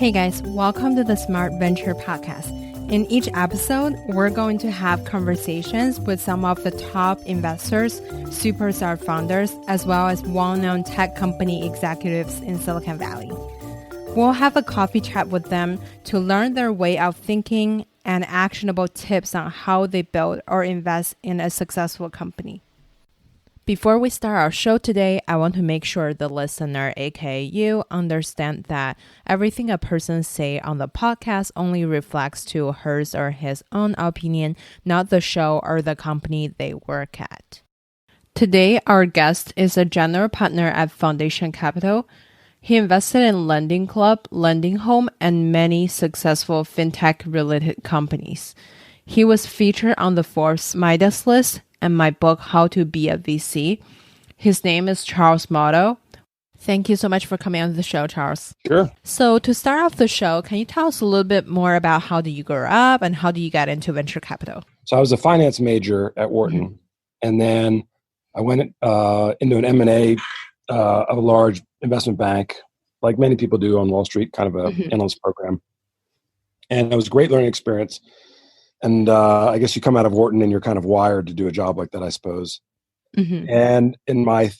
Hey guys, welcome to the Smart Venture Podcast. In each episode, we're going to have conversations with some of the top investors, superstar founders, as well as well-known tech company executives in Silicon Valley. We'll have a coffee chat with them to learn their way of thinking and actionable tips on how they build or invest in a successful company. Before we start our show today, I want to make sure the listener, aka you, understand that everything a person say on the podcast only reflects to hers or his own opinion, not the show or the company they work at. Today, our guest is a general partner at Foundation Capital. He invested in LendingClub, LendingHome, and many successful fintech-related companies. He was featured on the Forbes Midas List and my book, How to Be a VC. His name is Charles Moldow. Thank you so much for coming on the show, Charles. Sure. So to start off the show, can you tell us a little bit more about how did you grow up and how did you get into venture capital? So I was a finance major at Wharton, and then I went into an M&A of a large investment bank, like many people do on Wall Street, kind of an analyst program. And it was a great learning experience. And I guess you come out of Wharton and you're kind of wired to do a job like that, I suppose. And in my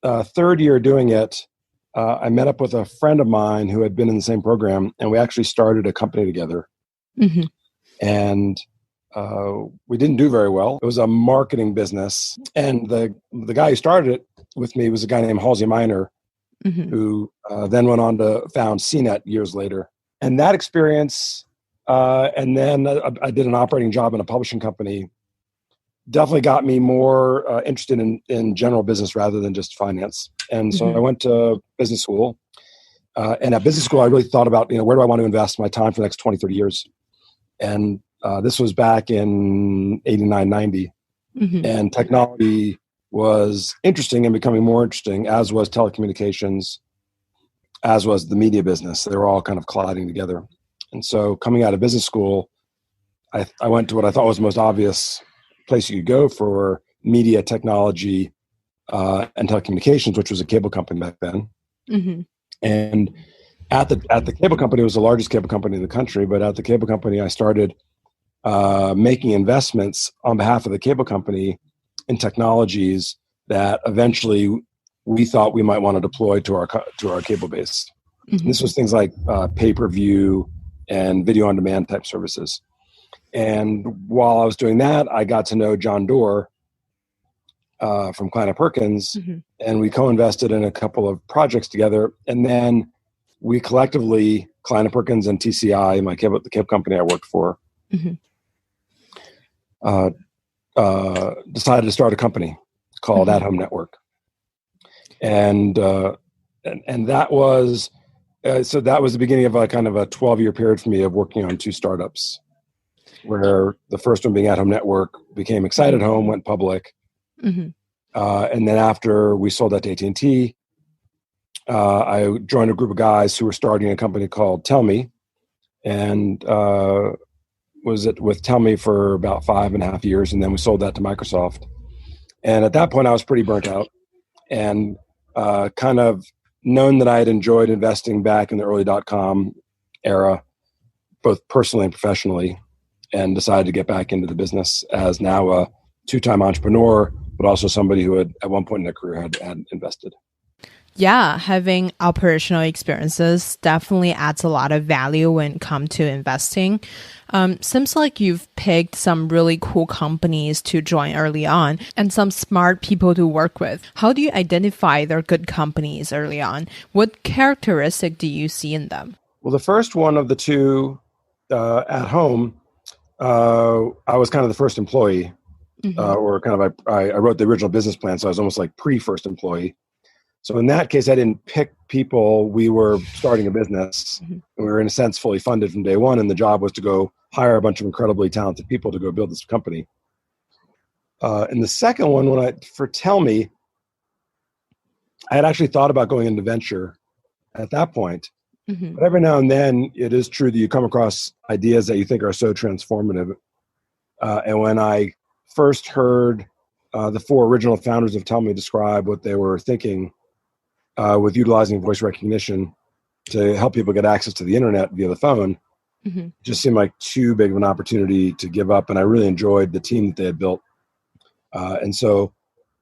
third year doing it, I met up with a friend of mine who had been in the same program, and we actually started a company together. And we didn't do very well. It was a marketing business. And the guy who started it with me was a guy named Halsey Miner, who then went on to found CNET years later. And that experience... and then I did an operating job in a publishing company. Definitely got me more interested in general business rather than just finance. And so I went to business school. And at business school, I really thought about, where do I want to invest my time for the next 20, 30 years? And this was back in 89, 90. And technology was interesting and becoming more interesting, as was telecommunications, as was the media business. They were all kind of colliding together. And so coming out of business school, I went to what I thought was the most obvious place you could go for media, technology, and telecommunications, which was a cable company back then. And at the cable company, it was the largest cable company in the country, but at the cable company, I started making investments on behalf of the cable company in technologies that eventually we thought we might want to deploy to our cable base. This was things like pay-per-view, and video on demand type services. And while I was doing that, I got to know John Doerr from Kleiner Perkins, and we co-invested in a couple of projects together. And then we collectively, Kleiner Perkins and TCI, the cable company I worked for, decided to start a company called At Home Network. And that was... so that was the beginning of a kind of a 12-year period for me of working on two startups, where the first one being At Home Network became Excited Home, went public. And then after we sold that to AT&T, I joined a group of guys who were starting a company called Tell Me, and was with Tell Me for about 5.5 years, and then we sold that to Microsoft. And at that point, I was pretty burnt out and kind of known that I had enjoyed investing back in the early .com era, both personally and professionally, and decided to get back into the business as now a two-time entrepreneur, but also somebody who had at one point in their career had invested. Yeah, having operational experiences definitely adds a lot of value when it comes to investing. Seems like you've picked some really cool companies to join early on and some smart people to work with. How do you identify their good companies early on? What characteristic do you see in them? Well, the first one of the two, At Home, I was kind of the first employee, or kind of I wrote the original business plan, so I was almost like pre-first employee. So in that case, I didn't pick people. We were starting a business, and we were in a sense fully funded from day one, and the job was to go hire a bunch of incredibly talented people to go build this company. And the second one, for Tell Me, I had actually thought about going into venture at that point. But every now and then, it is true that you come across ideas that you think are so transformative. And when I first heard the four original founders of Tell Me describe what they were thinking with utilizing voice recognition, to help people get access to the internet via the phone just seemed like too big of an opportunity to give up. And I really enjoyed the team that they had built. And so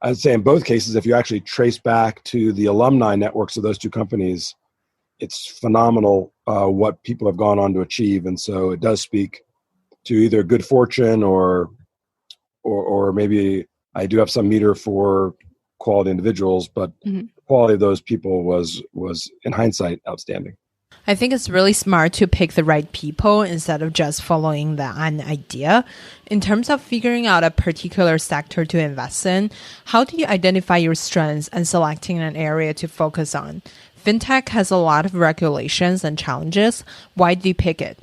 I'd say in both cases, if you actually trace back to the alumni networks of those two companies, it's phenomenal what people have gone on to achieve. And so it does speak to either good fortune or maybe I do have some meter for quality individuals, but the quality of those people was in hindsight outstanding. I think it's really smart to pick the right people instead of just following an idea. In terms of figuring out a particular sector to invest in, how do you identify your strengths and selecting an area to focus on? Fintech has a lot of regulations and challenges. Why do you pick it?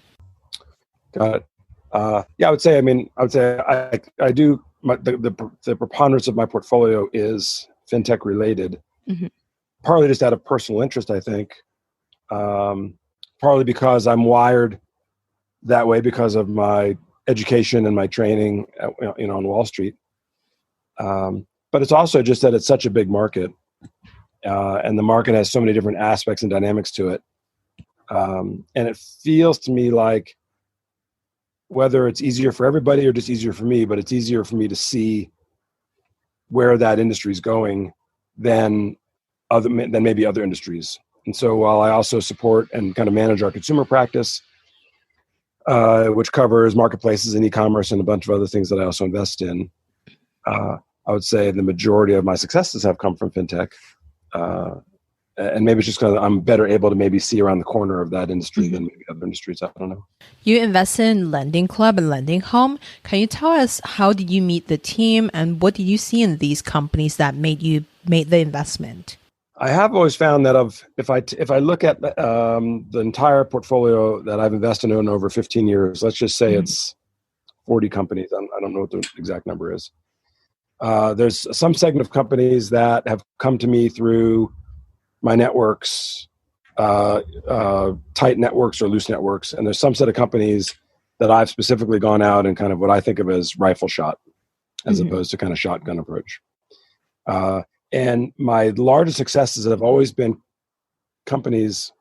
Got it. I would say I do. The preponderance of my portfolio is fintech related, partly just out of personal interest, I think. Partly because I'm wired that way because of my education and my training, on Wall Street. But it's also just that it's such a big market, and the market has so many different aspects and dynamics to it. And it feels to me like whether it's easier for everybody or just easier for me, but it's easier for me to see where that industry is going than maybe other industries. And so while I also support and kind of manage our consumer practice, which covers marketplaces and e-commerce and a bunch of other things that I also invest in, I would say the majority of my successes have come from fintech. And maybe it's just because I'm better able to maybe see around the corner of that industry than maybe other industries. I don't know. You invest in LendingClub and LendingHome. Can you tell us how did you meet the team and what did you see in these companies that made the investment? I have always found that if I look at the entire portfolio that I've invested in over 15 years, let's just say it's 40 companies. I don't know what the exact number is. There's some segment of companies that have come to me through my networks, tight networks or loose networks. And there's some set of companies that I've specifically gone out and kind of what I think of as rifle shot, as opposed to kind of shotgun approach. And my largest successes have always been companies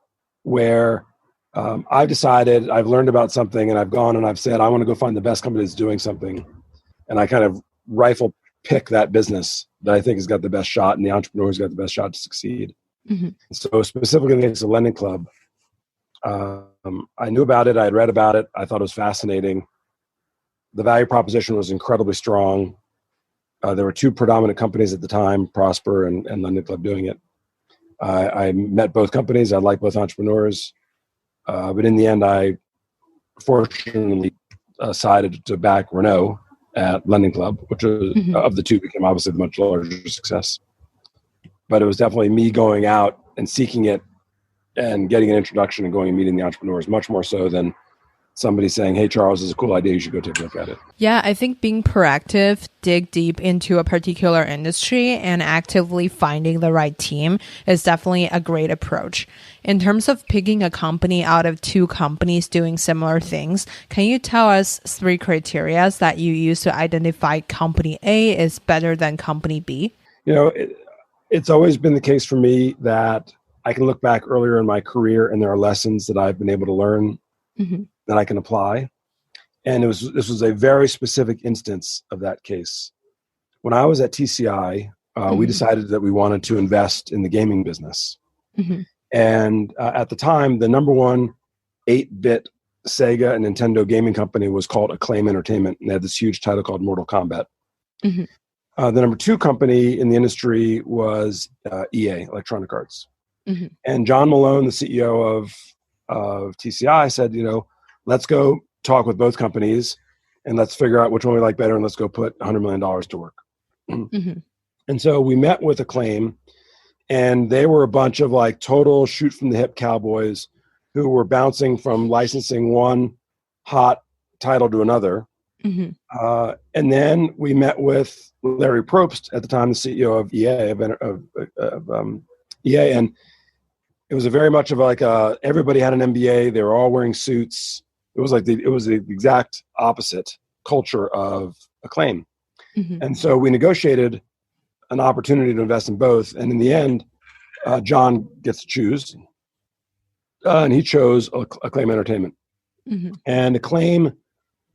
where I've decided, I've learned about something and I've gone and I've said, I want to go find the best company that's doing something. And I kind of rifle pick that business that I think has got the best shot and the entrepreneur who's got the best shot to succeed. So specifically in the case of LendingClub, I knew about it. I had read about it. I thought it was fascinating. The value proposition was incredibly strong. There were two predominant companies at the time, Prosper and LendingClub, doing it. I met both companies. I liked both entrepreneurs. But in the end, I fortunately decided to back Renault at LendingClub, which was, of the two became obviously the much larger success. But it was definitely me going out and seeking it and getting an introduction and going and meeting the entrepreneurs, much more so than somebody saying, hey, Charles, this is a cool idea. You should go take a look at it. Yeah, I think being proactive, dig deep into a particular industry and actively finding the right team is definitely a great approach. In terms of picking a company out of two companies doing similar things, can you tell us 3 criteria that you use to identify company A is better than company B? It's always been the case for me that I can look back earlier in my career and there are lessons that I've been able to learn that I can apply. And this was a very specific instance of that case. When I was at TCI, we decided that we wanted to invest in the gaming business. And at the time, the number one 8-bit Sega and Nintendo gaming company was called Acclaim Entertainment. And they had this huge title called Mortal Kombat. The number 2 company in the industry was EA, Electronic Arts. And John Malone, the CEO of TCI, said, let's go talk with both companies and let's figure out which one we like better and let's go put $100 million to work. And so we met with Acclaim, and they were a bunch of like total shoot from the hip cowboys who were bouncing from licensing one hot title to another. And then we met with Larry Probst, at the time the CEO of EA, of EA, and it was very much of like everybody had an MBA. They were all wearing suits. It was the exact opposite culture of Acclaim. And so we negotiated an opportunity to invest in both. And in the end, John gets to choose. and he chose Acclaim Entertainment. Mm-hmm. And Acclaim,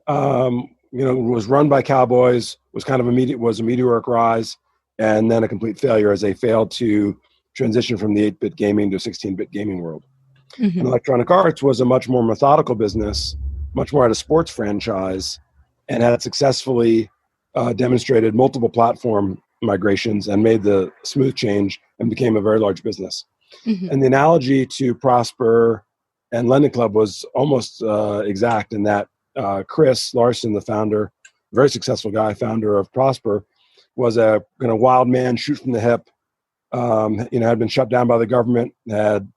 was run by cowboys, was kind of a meteoric rise, and then a complete failure as they failed to transition from the 8-bit gaming to 16-bit gaming world. Mm-hmm. And Electronic Arts was a much more methodical business, much more at a sports franchise, and had successfully demonstrated multiple platform migrations and made the smooth change and became a very large business. Mm-hmm. And the analogy to Prosper and LendingClub was almost exact in that Chris Larson, the founder, very successful guy, founder of Prosper, was a kind of wild man, shoot from the hip, had been shut down by the government, had,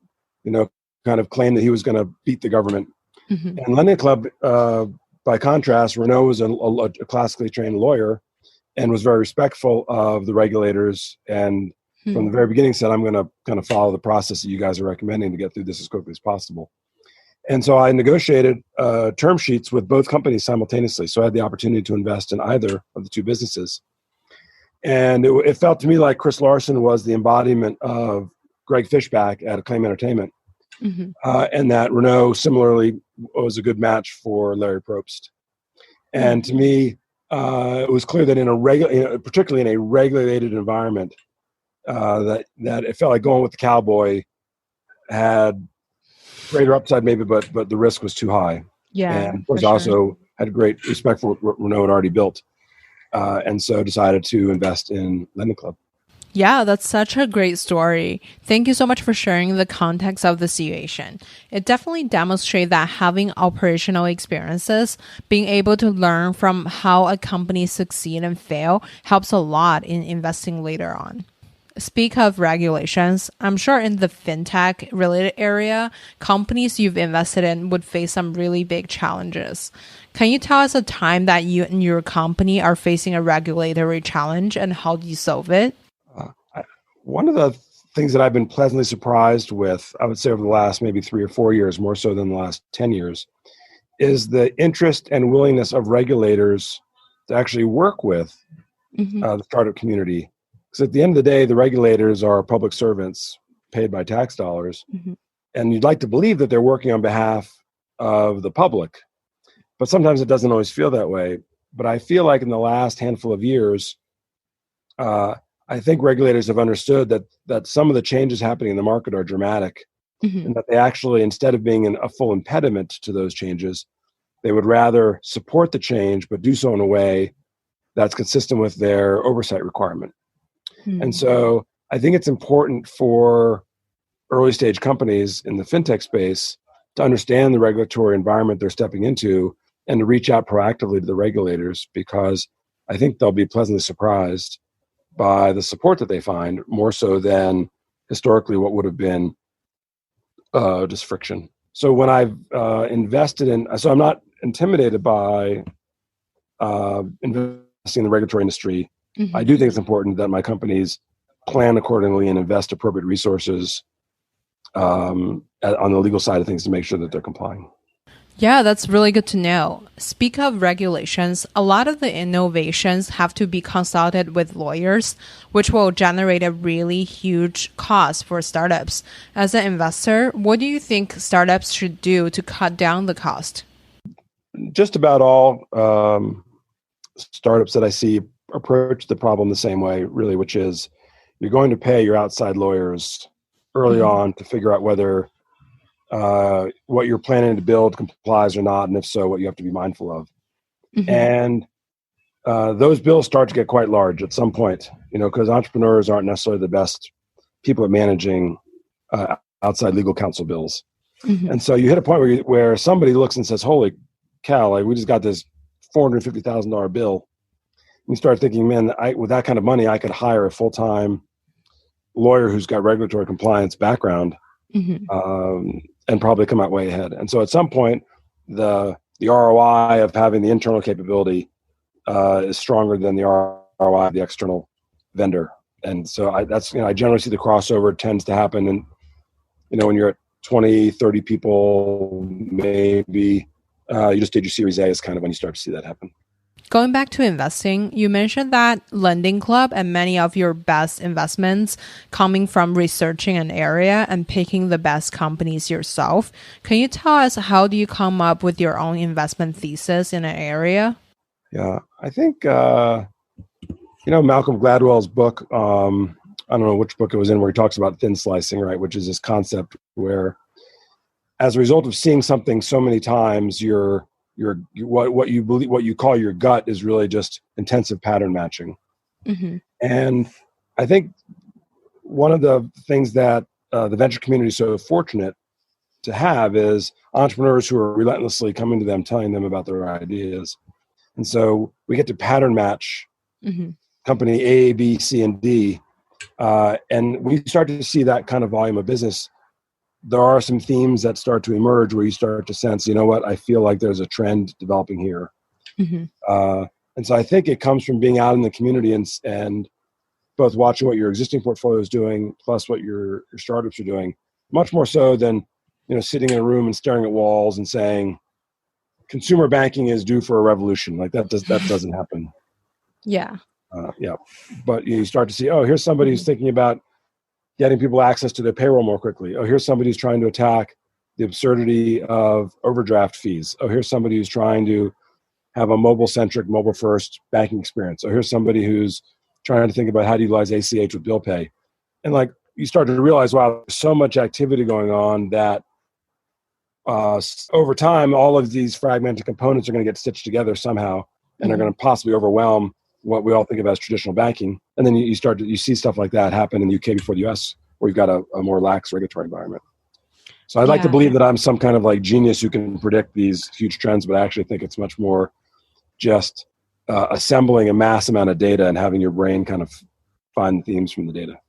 kind of claimed that he was going to beat the government. Mm-hmm. And LendingClub, by contrast, Renaud was a classically trained lawyer and was very respectful of the regulators, and from the very beginning said, I'm going to kind of follow the process that you guys are recommending to get through this as quickly as possible. And so I negotiated term sheets with both companies simultaneously. So I had the opportunity to invest in either of the two businesses. And it felt to me like Chris Larson was the embodiment of Greg Fishback at Acclaim Entertainment. Mm-hmm. And that Renaud similarly was a good match for Larry Probst. And to me, it was clear that particularly in a regulated environment, that it felt like going with the cowboy had greater upside maybe, but the risk was too high. Yeah, and of course also had great respect for what Renaud had already built, and so decided to invest in LendingClub. Yeah, that's such a great story. Thank you so much for sharing the context of the situation. It definitely demonstrates that having operational experiences, being able to learn from how a company succeed and fail helps a lot in investing later on. Speak of regulations, I'm sure in the fintech related area, companies you've invested in would face some really big challenges. Can you tell us a time that you and your company are facing a regulatory challenge and how do you solve it? One of the things that I've been pleasantly surprised with, I would say over the last maybe 3 or 4 years, more so than the last 10 years, is the interest and willingness of regulators to actually work with the startup community. Because at the end of the day, the regulators are public servants paid by tax dollars. Mm-hmm. And you'd like to believe that they're working on behalf of the public. But sometimes it doesn't always feel that way. But I feel like in the last handful of years, I think regulators have understood that some of the changes happening in the market are dramatic, and that they actually, instead of being a full impediment to those changes, they would rather support the change, but do so in a way that's consistent with their oversight requirement. And so I think it's important for early stage companies in the fintech space to understand the regulatory environment they're stepping into and to reach out proactively to the regulators, because I think they'll be pleasantly surprised by the support that they find, more so than historically what would have been just friction. So when I've invested so I'm not intimidated by investing in the regulatory industry. I do think it's important that my companies plan accordingly and invest appropriate resources on the legal side of things to make sure that they're complying. Yeah, that's really good to know. Speak of regulations, a lot of the innovations have to be consulted with lawyers, which will generate a really huge cost for startups. As an investor, what do you think startups should do to cut down the cost? Just about all startups that I see approach the problem the same way, really, which is you're going to pay your outside lawyers early on to figure out whether what you're planning to build complies or not, and if so, what you have to be mindful of. And those bills start to get quite large at some point, because entrepreneurs aren't necessarily the best people at managing outside legal counsel bills. And so you hit a point where somebody looks and says, holy cow, like we just got this $450,000 bill. And you start thinking, man, with that kind of money, I could hire a full-time lawyer who's got regulatory compliance background and probably come out way ahead. And so at some point, the ROI of having the internal capability is stronger than the ROI of the external vendor. And so I generally see the crossover tends to happen. And, when you're at 20, 30 people, maybe you just did your Series A is kind of when you start to see that happen. Going back to investing, you mentioned that LendingClub and many of your best investments coming from researching an area and picking the best companies yourself. Can you tell us how do you come up with your own investment thesis in an area? Yeah, I think, Malcolm Gladwell's book, I don't know which book it was in, where he talks about thin slicing, right? Which is this concept where as a result of seeing something so many times, what you believe, what you call your gut, is really just intensive pattern matching. Mm-hmm. And I think one of the things that the venture community is so fortunate to have is entrepreneurs who are relentlessly coming to them, telling them about their ideas. And so we get to pattern match company A, B, C, and D. And we start to see that kind of volume of business. There are some themes that start to emerge where you start to sense, you know what, I feel like there's a trend developing here. And so I think it comes from being out in the community and both watching what your existing portfolio is doing, plus what your startups are doing, much more so than, sitting in a room and staring at walls and saying, consumer banking is due for a revolution. Like that doesn't happen. Yeah. But you start to see, here's somebody who's thinking about getting people access to their payroll more quickly. Here's somebody who's trying to attack the absurdity of overdraft fees. Here's somebody who's trying to have a mobile-centric, mobile-first banking experience. Here's somebody who's trying to think about how to utilize ACH with bill pay. And you start to realize, wow, there's so much activity going on that over time, all of these fragmented components are going to get stitched together somehow and are going to possibly overwhelm what we all think of as traditional banking. And then you see stuff like that happen in the UK before the US, where you've got a more lax regulatory environment. So I'd like to believe that I'm some kind of genius who can predict these huge trends, but I actually think it's much more just assembling a mass amount of data and having your brain kind of find themes from the data.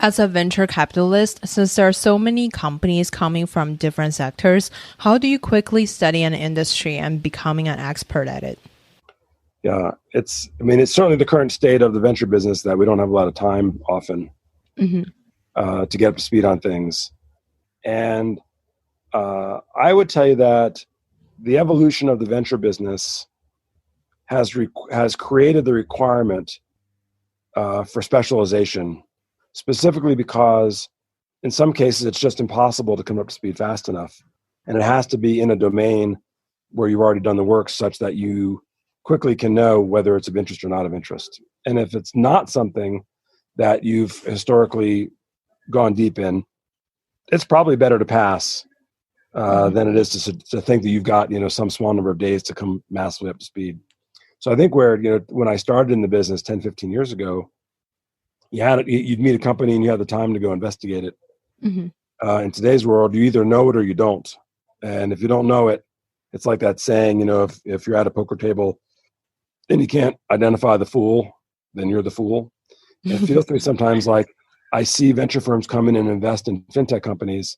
As a venture capitalist, since there are so many companies coming from different sectors, how do you quickly study an industry and becoming an expert at it? Yeah, it's certainly the current state of the venture business that we don't have a lot of time often to get up to speed on things. And I would tell you that the evolution of the venture business has created the requirement for specialization, specifically because in some cases it's just impossible to come up to speed fast enough. And it has to be in a domain where you've already done the work such that you quickly can know whether it's of interest or not of interest. And if it's not something that you've historically gone deep in, it's probably better to pass than it is to think that you've got some small number of days to come massively up to speed. So I think when I started in the business 10, 15 years ago, you'd meet a company and you had the time to go investigate it. In today's world, you either know it or you don't. And if you don't know it, it's like that saying, if you're at a poker table and you can't identify the fool, then you're the fool. And it feels to me sometimes like I see venture firms come in and invest in fintech companies,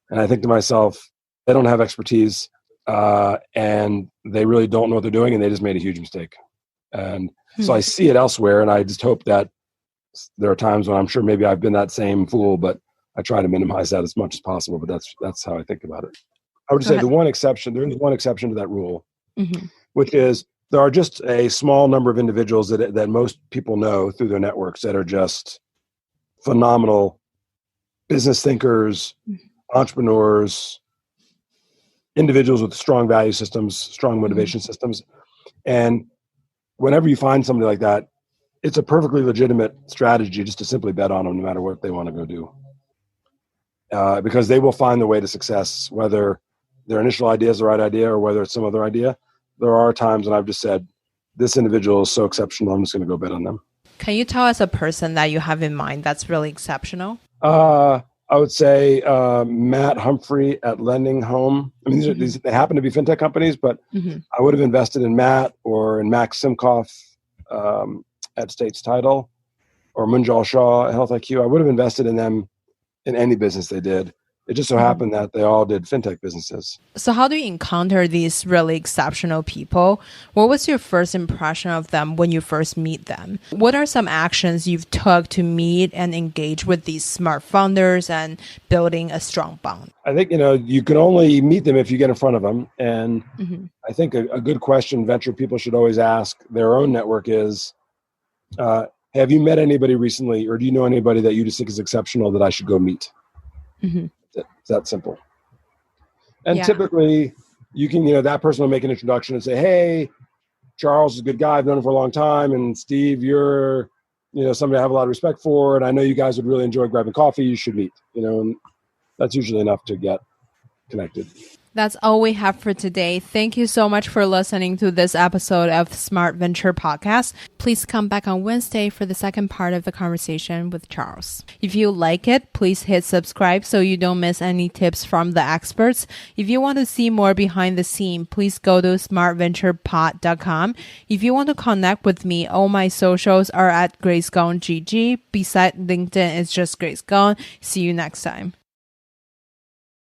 and I think to myself, they don't have expertise, and they really don't know what they're doing, and they just made a huge mistake. And so I see it elsewhere, and I just hope that there are times when I'm sure maybe I've been that same fool, but I try to minimize that as much as possible. But that's how I think about it. I would say there is one exception to that rule, which is there are just a small number of individuals that most people know through their networks that are just phenomenal business thinkers, entrepreneurs, individuals with strong value systems, strong motivation systems. And whenever you find somebody like that, it's a perfectly legitimate strategy just to simply bet on them no matter what they want to go do. Because they will find the way to success, whether their initial idea is the right idea or whether it's some other idea. There are times when I've just said, this individual is so exceptional, I'm just going to go bet on them. Can you tell us a person that you have in mind that's really exceptional? I would say Matt Humphrey at LendingHome. I mean, they happen to be fintech companies, but I would have invested in Matt or in Max Simkoff at States Title or Munjal Shah at HealthIQ. I would have invested in them in any business they did It just so happened that they all did fintech businesses. So how do you encounter these really exceptional people? What was your first impression of them when you first meet them? What are some actions you've took to meet and engage with these smart founders and building a strong bond? I think, you can only meet them if you get in front of them. And I think a good question venture people should always ask their own network is, have you met anybody recently, or do you know anybody that you just think is exceptional that I should go meet? It's that simple. And typically you can, that person will make an introduction and say, hey, Charles is a good guy. I've known him for a long time. And Steve, you're, somebody I have a lot of respect for. And I know you guys would really enjoy grabbing coffee. You should meet, and that's usually enough to get connected. That's all we have for today. Thank you so much for listening to this episode of Smart Venture Podcast. Please come back on Wednesday for the second part of the conversation with Charles. If you like it, please hit subscribe so you don't miss any tips from the experts. If you want to see more behind the scene, please go to smartventurepod.com. If you want to connect with me, all my socials are at GraceGoneGG. Beside LinkedIn, it's just Grace Gone. See you next time.